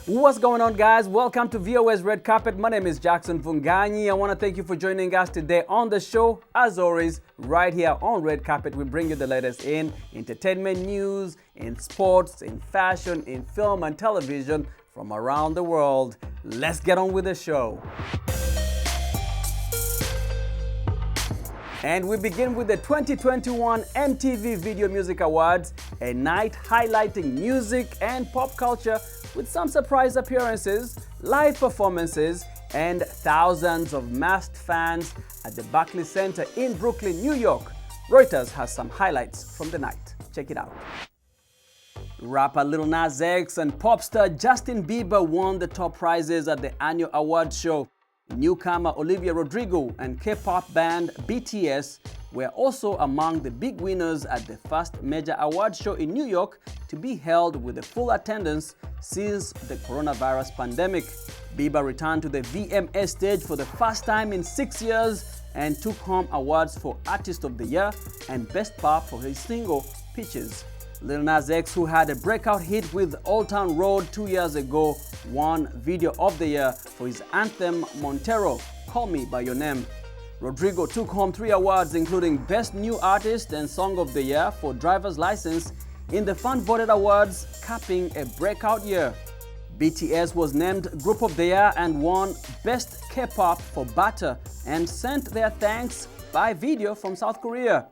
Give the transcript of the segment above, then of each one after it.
What's going on, guys? Welcome to VOS Red Carpet. My name is Jackson Vunganyi. I want to thank you for joining us today on the show. As always, right here on Red Carpet, we bring you the latest in entertainment news, in sports, in fashion, in film and television from around the world. Let's get on with the show. And we begin with the 2021 MTV Video Music Awards, a night highlighting music and pop culture with some surprise appearances, live performances, and thousands of masked fans at the Barclays Center in Brooklyn, New York. Reuters has some highlights from the night. Check it out. Rapper Lil Nas X and pop star Justin Bieber won the top prizes at the annual awards show. Newcomer Olivia Rodrigo and K-pop band BTS were also among the big winners at the first major award show in New York to be held with a full attendance since the coronavirus pandemic. Bieber returned to the VMA stage for the first time in 6 years and took home awards for Artist of the Year and Best Pop for his single Peaches. Lil Nas X, who had a breakout hit with Old Town Road 2 years ago, won Video of the Year for his anthem Montero, Call Me By Your Name. Rodrigo took home 3 awards, including Best New Artist and Song of the Year for Driver's License in the fan-voted awards, capping a breakout year. BTS was named Group of the Year and won Best K-pop for Butter and sent their thanks by video from South Korea.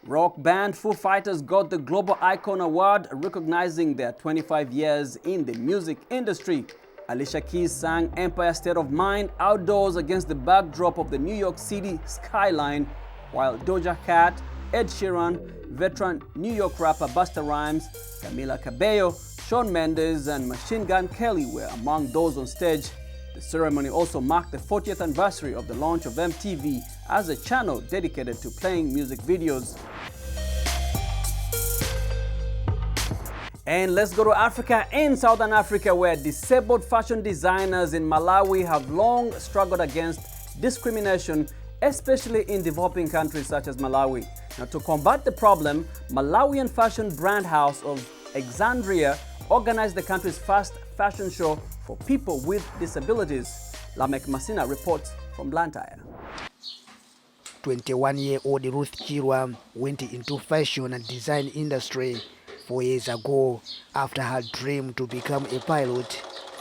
Rock band Foo Fighters got the Global Icon Award, recognizing their 25 years in the music industry. Alicia Keys sang Empire State of Mind outdoors against the backdrop of the New York City skyline, while Doja Cat, Ed Sheeran, veteran New York rapper Busta Rhymes, Camila Cabello, Shawn Mendes, and Machine Gun Kelly were among those on stage. The ceremony also marked the 40th anniversary of the launch of MTV as a channel dedicated to playing music videos. And let's go to Africa. In Southern Africa, where disabled fashion designers in Malawi have long struggled against discrimination, especially in developing countries such as Malawi. Now, to combat the problem, Malawian fashion brand house of Exandria organized the country's first fashion show for people with disabilities. Lamek Masina reports from Blantyre. 21-year-old Ruth Chirwa went into fashion and design industry 4 years ago after her dream to become a pilot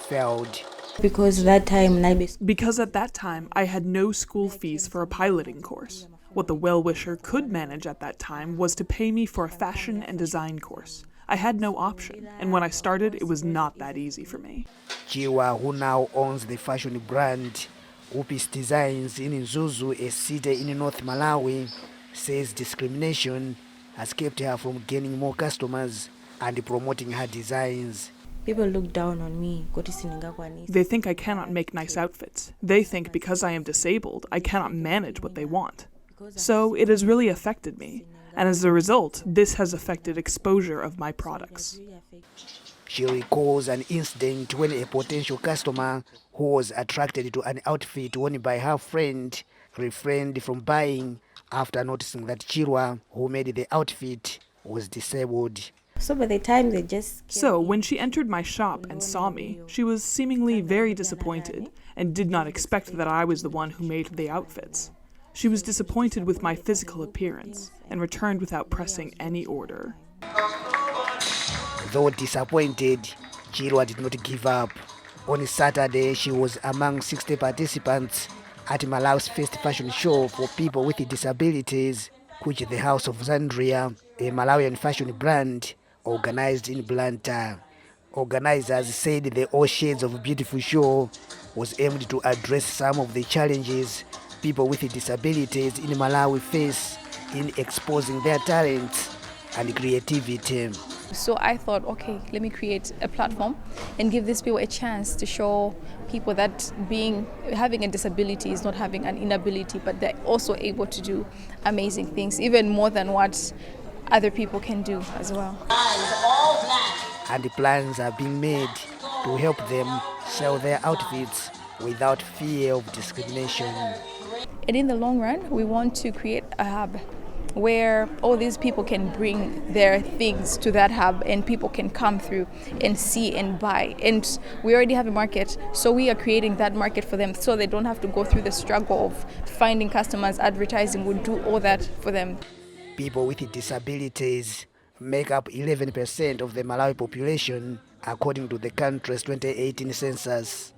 failed. Because at that time I had no school fees for a piloting course. What the well-wisher could manage at that time was to pay me for a fashion and design course. I had no option, and when I started, it was not that easy for me. Chirwa, who now owns the fashion brand Upis Designs in Zuzu, a city in North Malawi, says discrimination has kept her from gaining more customers and promoting her designs. People look down on me. They think I cannot make nice outfits. They think because I am disabled, I cannot manage what they want. So it has really affected me. And as a result, this has affected exposure of my products. She recalls an incident when a potential customer who was attracted to an outfit worn by her friend refrained from buying after noticing that Chirwa, who made the outfit, was disabled. So by the time when she entered my shop and saw me, she was seemingly very disappointed and did not expect that I was the one who made the outfits. She was disappointed with my physical appearance and returned without pressing any order. Though disappointed, Chirwa did not give up. On Saturday, she was among 60 participants at Malawi's first fashion show for people with disabilities, which the House of Zandria, a Malawian fashion brand, organized in Blantyre. Organizers said the All Shades of Beautiful show was aimed to address some of the challenges people with disabilities in Malawi face in exposing their talents and creativity. So I thought, okay, let me create a platform and give these people a chance to show people that having a disability is not having an inability, but they're also able to do amazing things, even more than what other people can do as well. And the plans are being made to help them sell their outfits without fear of discrimination. And in the long run, we want to create a hub where all these people can bring their things to that hub and people can come through and see and buy. And we already have a market, so we are creating that market for them so they don't have to go through the struggle of finding customers. Advertising would do all that for them. People with disabilities make up 11% of the Malawi population, according to the country's 2018 census.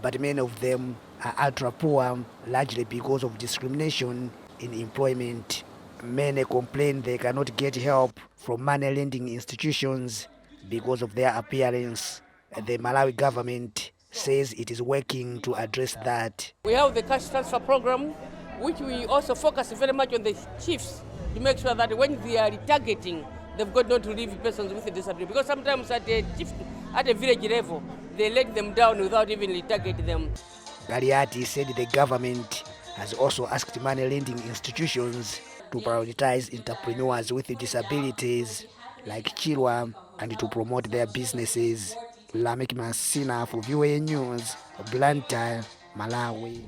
But many of them are ultra poor, largely because of discrimination in employment. Many complain they cannot get help from money lending institutions because of their appearance. The Malawi government says it is working to address that. We have the cash transfer program, which we also focus very much on the chiefs to make sure that when they are targeting, they've got not to leave persons with a disability. Because sometimes at a village level, they let them down without even retargeting them. Galiati said the government has also asked money lending institutions to prioritize entrepreneurs with disabilities like Chilwa and to promote their businesses. Lamek Masina for VOA News, Blantyre, Malawi.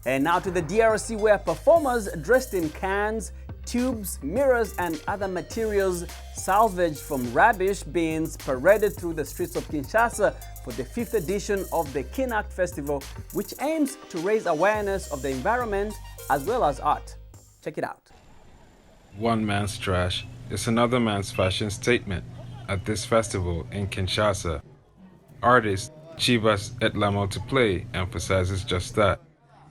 And now to the DRC, where performers dressed in cans, tubes, mirrors and other materials salvaged from rubbish bins paraded through the streets of Kinshasa for the 5th edition of the KinAct Festival, which aims to raise awareness of the environment as well as art. Check it out. One man's trash is another man's fashion statement at this festival in Kinshasa. Artist Chivas et la Multiplay emphasizes just that.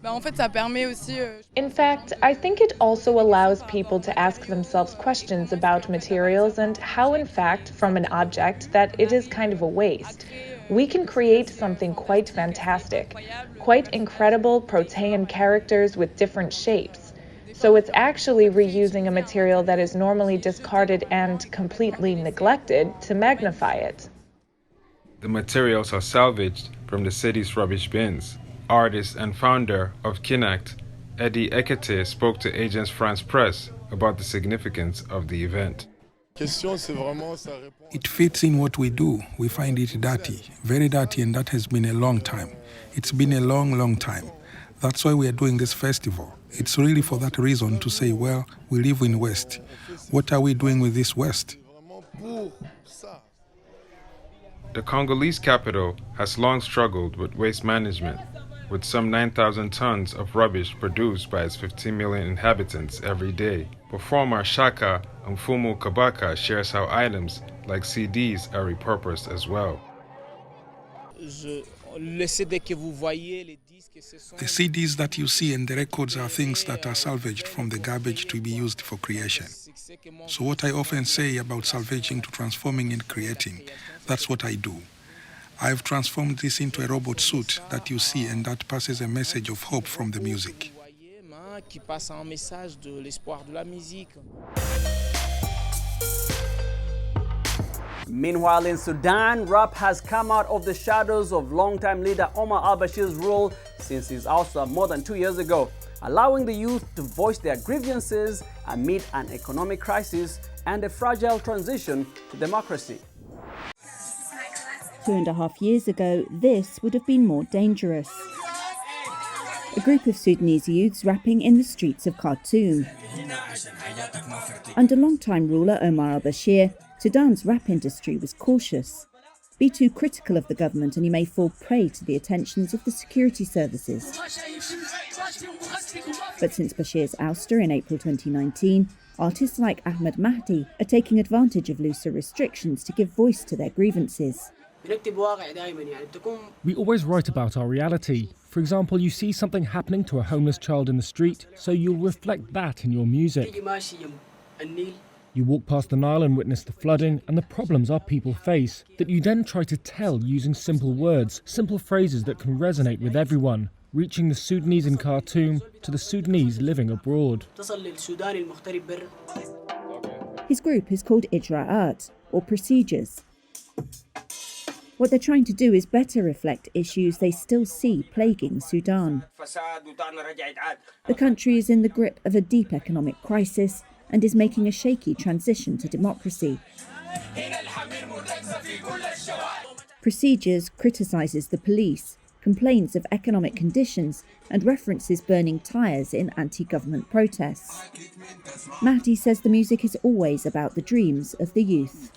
In fact, I think it also allows people to ask themselves questions about materials and how, in fact, from an object, that it is kind of a waste. We can create something quite fantastic, quite incredible protean characters with different shapes. So it's actually reusing a material that is normally discarded and completely neglected to magnify it. The materials are salvaged from the city's rubbish bins. Artist and founder of KinAct, Eddie Ekete, spoke to Agence France Presse about the significance of the event. It fits in what we do. We find it dirty, very dirty, and that has been a long time. It's been a long, long time. That's why we are doing this festival. It's really for that reason to say, well, we live in West. What are we doing with this West? The Congolese capital has long struggled with waste management, with some 9,000 tons of rubbish produced by its 15 million inhabitants every day. Performer Shaka Mfumu Kabaka shares how items like CDs are repurposed as well. The CDs that you see and the records are things that are salvaged from the garbage to be used for creation. So what I often say about salvaging to transforming and creating, that's what I do. I've transformed this into a robot suit that you see and that passes a message of hope from the music. Meanwhile, in Sudan, rap has come out of the shadows of longtime leader Omar al-Bashir's rule since his ouster more than 2 years ago, allowing the youth to voice their grievances amid an economic crisis and a fragile transition to democracy. 2.5 years ago, this would have been more dangerous. A group of Sudanese youths rapping in the streets of Khartoum. Under long-time ruler Omar al-Bashir, Sudan's rap industry was cautious. Be too critical of the government and you may fall prey to the attentions of the security services. But since Bashir's ouster in April 2019, artists like Ahmed Mahdi are taking advantage of looser restrictions to give voice to their grievances. We always write about our reality. For example, you see something happening to a homeless child in the street, so you'll reflect that in your music. You walk past the Nile and witness the flooding and the problems our people face, that you then try to tell using simple words, simple phrases that can resonate with everyone, reaching the Sudanese in Khartoum to the Sudanese living abroad. His group is called Ijra'at, or Procedures. What they're trying to do is better reflect issues they still see plaguing Sudan. The country is in the grip of a deep economic crisis and is making a shaky transition to democracy. Procedures criticises the police, complains of economic conditions and references burning tyres in anti-government protests. Mahdi says the music is always about the dreams of the youth.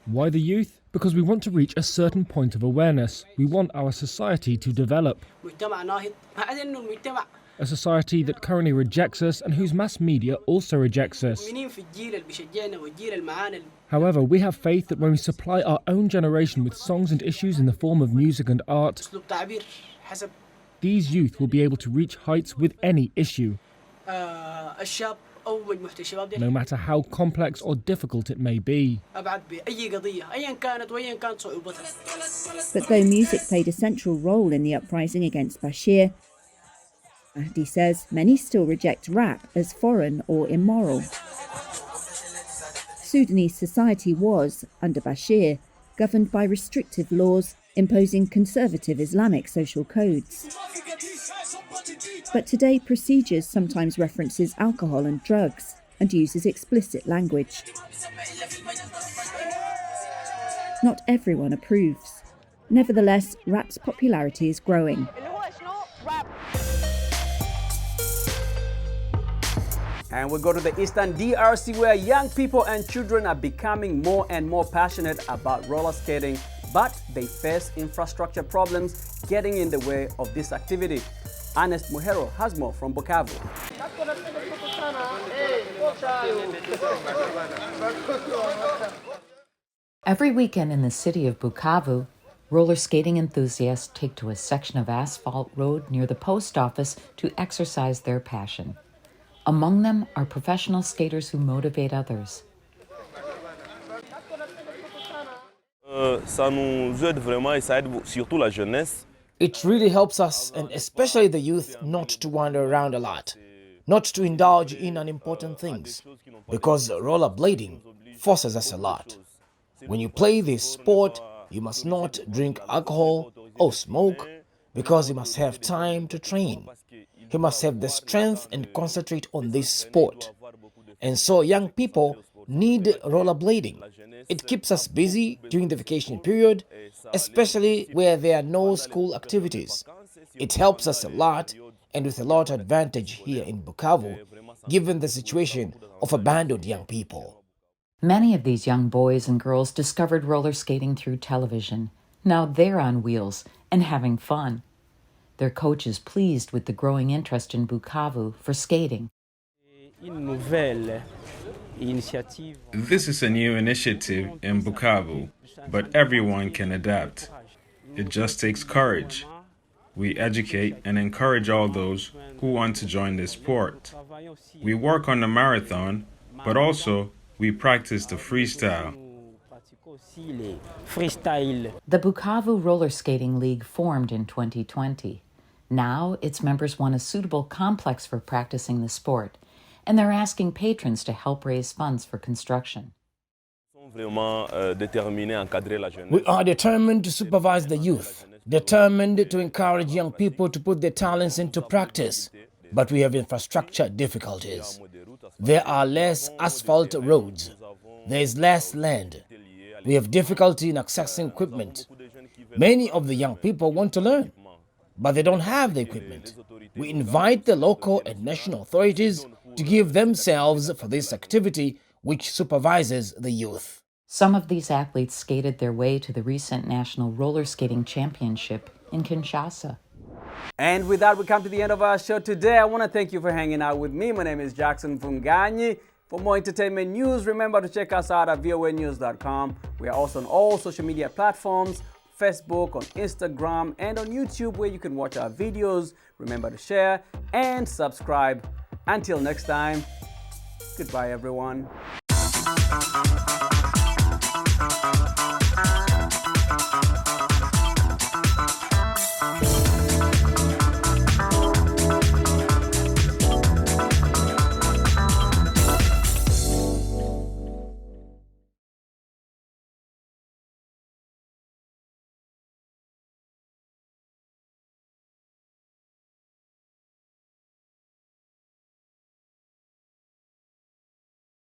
Why the youth? Because we want to reach a certain point of awareness. We want our society to develop. A society that currently rejects us and whose mass media also rejects us. However, we have faith that when we supply our own generation with songs and issues in the form of music and art, these youth will be able to reach heights with any issue, no matter how complex or difficult it may be. But though music played a central role in the uprising against Bashir, Mahdi says many still reject rap as foreign or immoral. Sudanese society was, under Bashir, governed by restrictive laws imposing conservative Islamic social codes. But today, procedures sometimes references alcohol and drugs and uses explicit language. Not everyone approves. Nevertheless, rap's popularity is growing. And we go to the Eastern DRC, where young people and children are becoming more and more passionate about roller skating, but they face infrastructure problems getting in the way of this activity. Ernest Muhero has more from Bukavu. Every weekend in the city of Bukavu, roller skating enthusiasts take to a section of asphalt road near the post office to exercise their passion. Among them are professional skaters who motivate others. It really helps us, and especially the youth, not to wander around a lot, not to indulge in unimportant things, because rollerblading forces us a lot. When you play this sport, you must not drink alcohol or smoke, because you must have time to train. You must have the strength and concentrate on this sport. And so young people need rollerblading. It keeps us busy during the vacation period, especially where there are no school activities. It helps us a lot, and with a lot of advantage here in Bukavu, given the situation of abandoned young people. Many of these young boys and girls discovered roller skating through television. Now they're on wheels and having fun. Their coach is pleased with the growing interest in Bukavu for skating. This is a new initiative in Bukavu, but everyone can adapt. It just takes courage. We educate and encourage all those who want to join this sport. We work on the marathon, but also we practice the freestyle. The Bukavu Roller Skating League formed in 2020. Now, its members want a suitable complex for practicing the sport, and they're asking patrons to help raise funds for construction. We are determined to supervise the youth, determined to encourage young people to put their talents into practice, but we have infrastructure difficulties. There are less asphalt roads. There is less land. We have difficulty in accessing equipment. Many of the young people want to learn, but they don't have the equipment. We invite the local and national authorities to give themselves for this activity, which supervises the youth. Some of these athletes skated their way to the recent National Roller Skating Championship in Kinshasa. And with that, we come to the end of our show today. I want to thank you for hanging out with me. My name is Jackson Funganyi. For more entertainment news, remember to check us out at voanews.com. We are also on all social media platforms, Facebook, on Instagram, and on YouTube, where you can watch our videos. Remember to share and subscribe. Until next time, goodbye everyone.